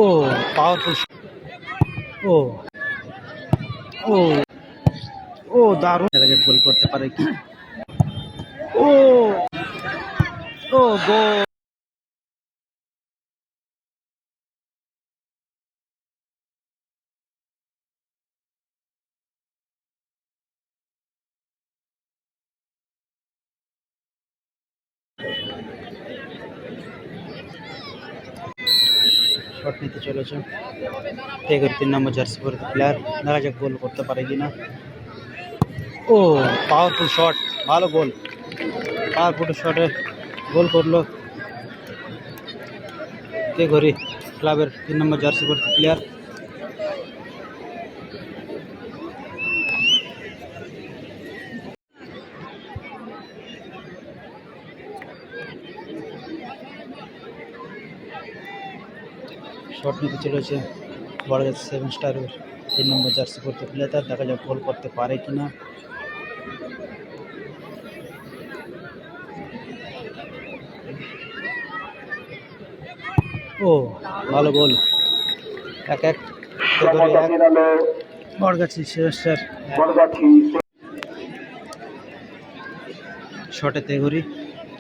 ও powerful. ও ও ও দারুণ জায়গায় গোল করতে পারে কি? ও ও গোল। শট নিতে চলেছে টেগর 3 নম্বর জার্সি পরে প্লেয়ার, দেখা যাক গোল করতে পারে কিনা। ও পাওয়ারফুল শট, ভালো গোল, পাওয়ারফুল শটে গোল করলো টেগরি ক্লাবের 3 নম্বর জার্সি পরে প্লেয়ার। শট নিতে চলেছে বড়গাছি 7 স্টারের 3 নম্বর জার্সি পরতে প্লেয়ার, দেখা যাক গোল করতে পারে কিনা। ও ভালো গোল, 1-1 বড়গাছি 7 স্টার। শটে তেগরি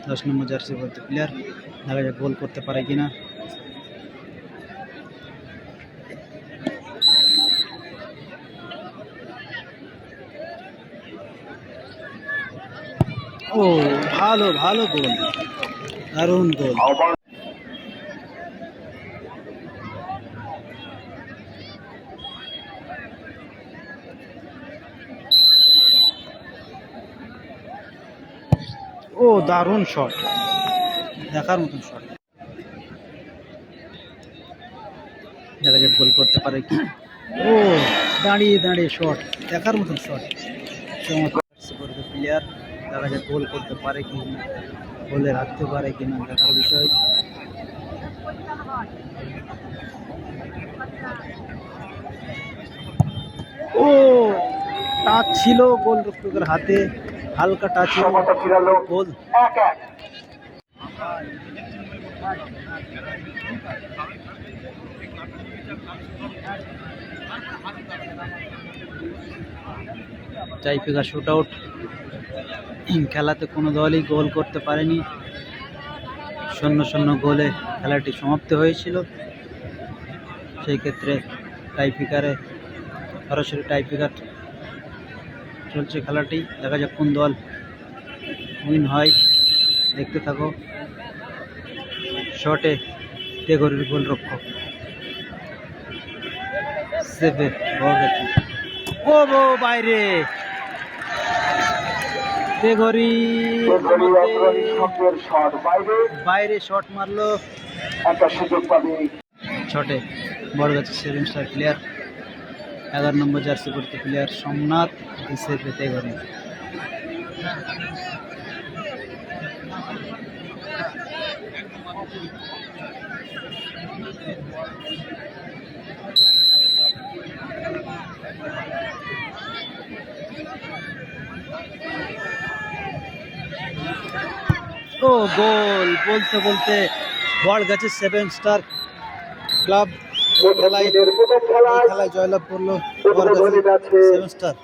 10 নম্বর জার্সি পরতে প্লেয়ার, দেখা যাক গোল করতে পারে কিনা। ও ভালো ভালো গোল, দারুণ গোল। ও দারুণ শট, দেখার মতন শট, দেখা যাক গোল করতে পারে কি। ও দাঁড়িয়ে দাঁড়িয়ে শট, দেখার মতন শট, চমৎকার প্লেয়ার, দেখা যাক গোল করতে পারে কি, গোলে রাখতে পারে কিনা দেখার বিষয়। ও টাচ ছিল গোলরক্ষকের হাতে, হালকা টাচ গোল। টাইফিকার শুট আউট, খেলাতে কোনো দলই গোল করতে পারেনি, 0-0 গোলে খেলাটি সমাপ্ত হয়েছিল। সেই ক্ষেত্রে টাইফিকারে সরাসরি টাইফিকার চলছে খেলাটি, দেখা যাক কোন দল উইন হয়, দেখতে থাকো। শটে তেগরির গোলরক্ষক সেভে বড়গাছি, ও বাইরে, তেগরি বাইরে শট মারলো। শটে বড়গাছি 7 স্টার প্লেয়ার 11 নম্বর জার্সি পরতে প্লেয়ার সোমনাথ সেভে তেগরি। ও গোল, বলতে বলতে বড়গাছি 7 স্টার ক্লাব খেলায় জয়লাভ করলো বড়গাছি 7 স্টার।